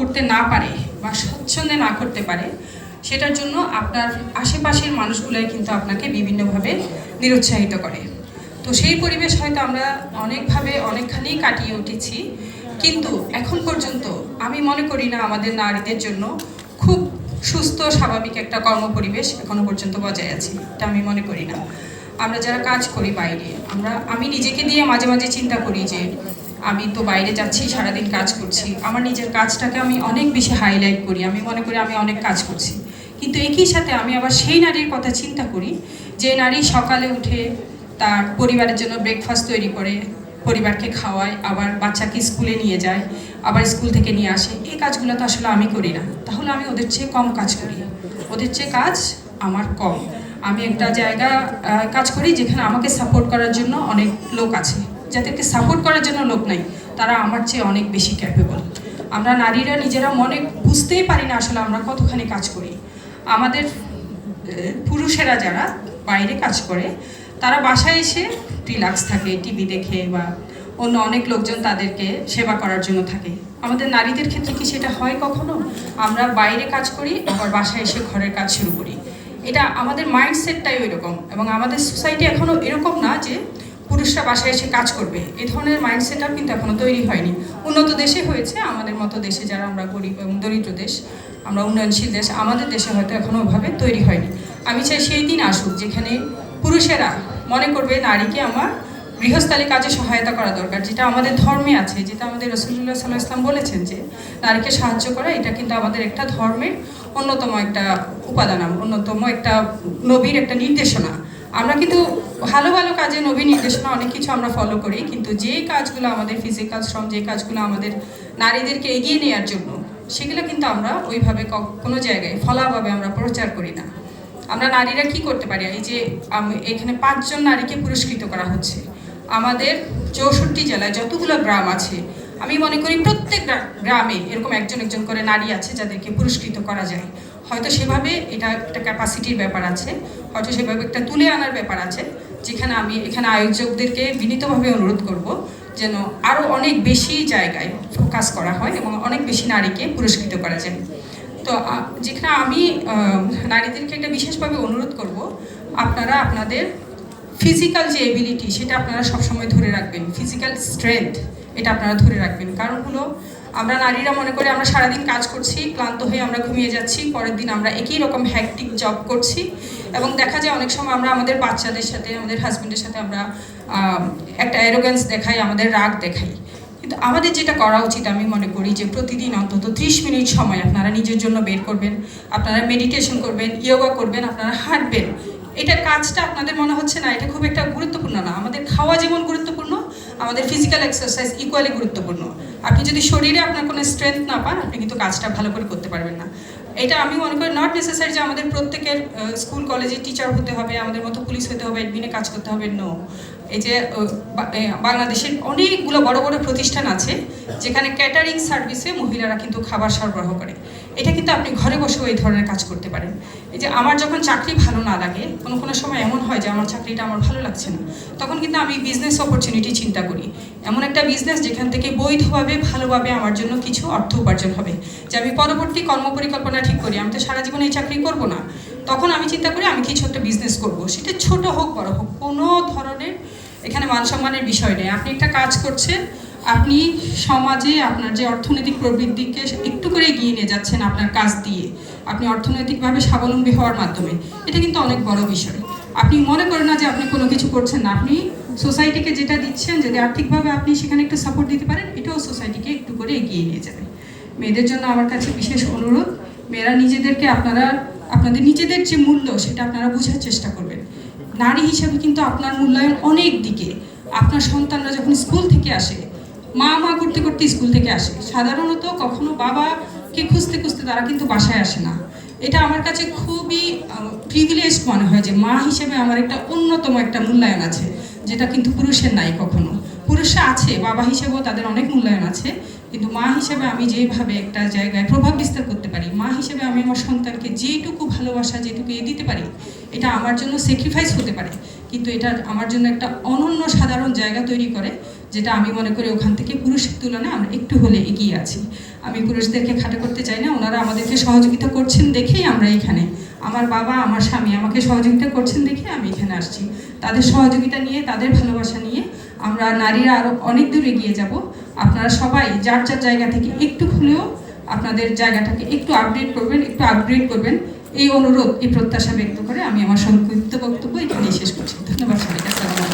করতে না পারে বা স্বচ্ছন্দে না করতে পারে, সেটার জন্য আপনার আশেপাশের মানুষগুলাই কিন্তু আপনাকে বিভিন্নভাবে নিরুৎসাহিত করে। তো সেই পরিবেশ হয়তো আমরা অনেকভাবে অনেকখানি কাটিয়ে উঠেছি, কিন্তু এখন পর্যন্ত আমি মনে করি না আমাদের নারীদের জন্য খুব সুস্থ স্বাভাবিক একটা কর্মপরিবেশ এখনো পর্যন্ত বজায় আছে, এটা আমি মনে করি না। আমরা যারা কাজ করি বাইরে, আমি নিজেকে দিয়ে মাঝে মাঝে চিন্তা করি যে আমি তো বাইরে যাচ্ছি, সারাদিন কাজ করছি, আমার নিজের কাজটাকে আমি অনেক বেশি হাইলাইট করি, আমি মনে করি আমি অনেক কাজ করছি। কিন্তু একই সাথে আমি আবার সেই নারীর কথা চিন্তা করি যে নারী সকালে উঠে তার পরিবারের জন্য ব্রেকফাস্ট তৈরি করে পরিবারকে খাওয়ায়, আবার বাচ্চাকে স্কুলে নিয়ে যায়, আবার স্কুল থেকে নিয়ে আসে। এই কাজগুলো তো আসলে আমি করি না, তাহলে আমি ওদের চেয়ে কম কাজ করি, ওদের চেয়ে কাজ আমার কম। আমি একটা জায়গা কাজ করি যেখানে আমাকে সাপোর্ট করার জন্য অনেক লোক আছে, যাদেরকে সাপোর্ট করার জন্য লোক নাই, তারা আমার চেয়ে অনেক বেশি ক্যাপেবল। আমরা নারীরা নিজেরা মনে বুঝতেই পারি না আসলে আমরা কতখানি কাজ করি। আমাদের পুরুষেরা যারা বাইরে কাজ করে তারা বাসায় এসে রিল্যাক্স থাকে, টিভি দেখে বা অন্য অনেক লোকজন তাদেরকে সেবা করার জন্য থাকে। আমাদের নারীদের ক্ষেত্রে কি সেটা হয় কখনো? আমরা বাইরে কাজ করি, আবার বাসায় এসে ঘরের কাজ শুরু করি। এটা আমাদের মাইন্ডসেটটাই ওই রকম, এবং আমাদের সোসাইটি এখনও এরকম না যে পুরুষরা বাসায় এসে কাজ করবে। এই ধরনের মাইন্ডসেটটাও কিন্তু এখনও তৈরি হয়নি। উন্নত দেশে হয়েছে, আমাদের মতো দেশে যারা আমরা গরিব এবং দরিদ্র দেশ, আমরা উন্নয়নশীল দেশ, আমাদের দেশে হয়তো এখনও ওভাবে তৈরি হয়নি। আমি চাই সেই দিন আসুক যেখানে পুরুষেরা মনে করবে নারীকে আমার গৃহস্থালী কাজে সহায়তা করা দরকার, যেটা আমাদের ধর্মে আছে, যেটা আমাদের রাসূলুল্লাহ সাল্লাল্লাহু আলাইহি ওয়াসাল্লাম বলেছেন যে নারীকে সাহায্য করা, এটা কিন্তু আমাদের একটা ধর্মের অন্যতম একটা উপাদান, অন্যতম একটা নবীর একটা নির্দেশনা। আমরা কিন্তু ভালো ভালো কাজে নবীর নির্দেশনা অনেক কিছু আমরা ফলো করি, কিন্তু যে কাজগুলো আমাদের ফিজিক্যাল শ্রম, যে কাজগুলো আমাদের নারীদেরকে এগিয়ে নেওয়ার জন্য, সেগুলো কিন্তু আমরা ওইভাবে কোনো জায়গায় ফলাভাবে আমরা প্রচার করি না। আমরা নারীরা কি করতে পারি? এই যে এখানে 5 জন নারীকে পুরস্কৃত করা হচ্ছে। আমাদের 64 জেলায় যতগুলো গ্রাম আছে, আমি মনে করি প্রত্যেক গ্রামে এরকম একজন একজন করে নারী আছে যাদেরকে পুরস্কৃত করা যায়। হয়তো সেভাবে এটা একটা ক্যাপাসিটির ব্যাপার আছে, হয়তো সেভাবে একটা তুলে আনার ব্যাপার আছে, যেখানে আমি এখানে আয়োজকদেরকে বিনীতভাবে অনুরোধ করব যেন আরও অনেক বেশি জায়গায় ফোকাস করা হয় এবং অনেক বেশি নারীকে পুরস্কৃত করা যায়। তো যেখানে আমি নারীদেরকে একটা বিশেষভাবে অনুরোধ করব, আপনারা আপনাদের ফিজিক্যাল যে এবিলিটি সেটা আপনারা সবসময় ধরে রাখবেন, ফিজিক্যাল স্ট্রেংথ এটা আপনারা ধরে রাখবেন। কারণ হলো আমরা নারীরা মনে করি আমরা সারাদিন কাজ করছি, ক্লান্ত হয়ে আমরা ঘুমিয়ে যাচ্ছি, পরের দিন আমরা একই রকম হ্যাকটিক জব করছি, এবং দেখা যায় অনেক সময় আমরা আমাদের বাচ্চাদের সাথে, আমাদের হাজব্যান্ডের সাথে আমরা একটা অ্যারোগ্যান্স দেখাই, আমাদের রাগ দেখাই। কিন্তু আমাদের যেটা করা উচিত আমি মনে করি যে প্রতিদিন অন্তত 30 মিনিট সময় আপনারা নিজের জন্য বের করবেন, আপনারা মেডিটেশন করবেন, ইয়োগা করবেন, আপনারা হাঁটবেন। এটা কাজটা আপনাদের মনে হচ্ছে না এটা খুব একটা গুরুত্বপূর্ণ না। আমাদের খাওয়া যেমন গুরুত্বপূর্ণ, আমাদের ফিজিক্যাল এক্সারসাইজ ইকুয়ালি গুরুত্বপূর্ণ। আপনি যদি শরীরে আপনার কোনো স্ট্রেংথ না পান, আপনি কিন্তু কাজটা ভালো করে করতে পারবেন না। এটা আমি মনে করি নট নেসেসারি যে আমাদের প্রত্যেকের স্কুল কলেজে টিচার হতে হবে, আমাদের মতো পুলিশ হতে হবে, অ্যাডমিনে কাজ করতে হবে, নো। এই যে বাংলাদেশের অনেকগুলো বড় বড় প্রতিষ্ঠান আছে যেখানে ক্যাটারিং সার্ভিসে মহিলারা কিন্তু খাবার সরবরাহ করে। এটা কিন্তু আপনি ঘরে বসেও এই ধরনের কাজ করতে পারেন। এই যে আমার যখন চাকরি ভালো না লাগে, কোনো সময় এমন হয় যে আমার চাকরিটা আমার ভালো লাগছে না, তখন কিন্তু আমি বিজনেস অপরচুনিটি চিন্তা করি, এমন একটা বিজনেস যেখান থেকে বৈধভাবে ভালোভাবে আমার জন্য কিছু অর্থ উপার্জন হবে, যে আমি পরবর্তী কর্মপরিকল্পনা ঠিক করি। আমি তো সারা জীবন এই চাকরি করব না, তখন আমি চিন্তা করি আমি কিছু একটা বিজনেস করব, সেটা ছোট হোক বড় হোক, কোনো ধরনের এখানে মান সম্মানের বিষয় নেই। আপনি একটা কাজ করছেন, আপনি সমাজে আপনার যে অর্থনৈতিক প্রবৃদ্ধিকে একটু করে এগিয়ে নিয়ে যাচ্ছেন আপনার কাজ দিয়ে, আপনি অর্থনৈতিকভাবে স্বাবলম্বী হওয়ার মাধ্যমে, এটা কিন্তু অনেক বড় বিষয়। আপনি মনে করেন না যে আপনি কোনো কিছু করছেন না, আপনি সোসাইটিকে যেটা দিচ্ছেন, যদি আর্থিকভাবে আপনি সেখানে একটু সাপোর্ট দিতে পারেন, এটাও সোসাইটিকে একটু করে এগিয়ে নিয়ে যাবে। মেয়েদের জন্য আমার কাছে বিশেষ অনুরোধ, মেয়েরা নিজেদেরকে আপনাদের নিজেদের যে মূল্য সেটা আপনারা বোঝার চেষ্টা করবেন। নারী হিসেবে কিন্তু আপনার মূল্যায়ন অনেক দিকে। আপনার সন্তানরা যখন স্কুল থেকে আসে, মা করতে করতে স্কুল থেকে আসে, সাধারণত কখনো বাবাকে খুঁজতে খুঁজতে তারা কিন্তু বাসায় আসে না। এটা আমার কাছে খুবই প্রিভিলেজড মনে হয় যে মা হিসেবে আমার একটা অন্যতম একটা মূল্যায়ন আছে, যেটা কিন্তু পুরুষের নাই কখনো। পুরুষরা আছে, বাবা হিসেবেও তাদের অনেক মূল্যায়ন আছে, কিন্তু মা হিসেবে আমি যেভাবে একটা জায়গায় প্রভাব বিস্তার করতে পারি, মা হিসেবে আমি আমার সন্তানকে যেটুকু ভালোবাসা, যেটুকু দিতে পারি, এটা আমার জন্য স্যাক্রিফাইস হতে পারে, কিন্তু এটা আমার জন্য একটা অনন্য সাধারণ জায়গা তৈরি করে, যেটা আমি মনে করি ওখান থেকে পুরুষের তুলনায় আমরা একটু হলে এগিয়ে আছি। আমি পুরুষদেরকে খাটো করতে চাই না, ওনারা আমাদেরকে সহযোগিতা করছেন দেখেই আমরা এখানে, আমার বাবা আমার স্বামী আমাকে সহযোগিতা করছেন দেখে আমি এখানে আসছি। তাদের সহযোগিতা নিয়ে, তাদের ভালোবাসা নিয়ে আমরা নারীরা আরও অনেক দূর এগিয়ে যাব। আপনারা সবাই যার যার জায়গা থেকে একটু হলেও আপনাদের জায়গাটাকে একটু আপডেট করবেন, একটু আপগ্রেড করবেন, এই অনুরোধ, এই প্রত্যাশা ব্যক্ত করে আমি আমার সংক্ষিপ্ত বক্তব্য এখানেই শেষ করছি। ধন্যবাদ সবাইকে। আসসালামু আলাইকুম।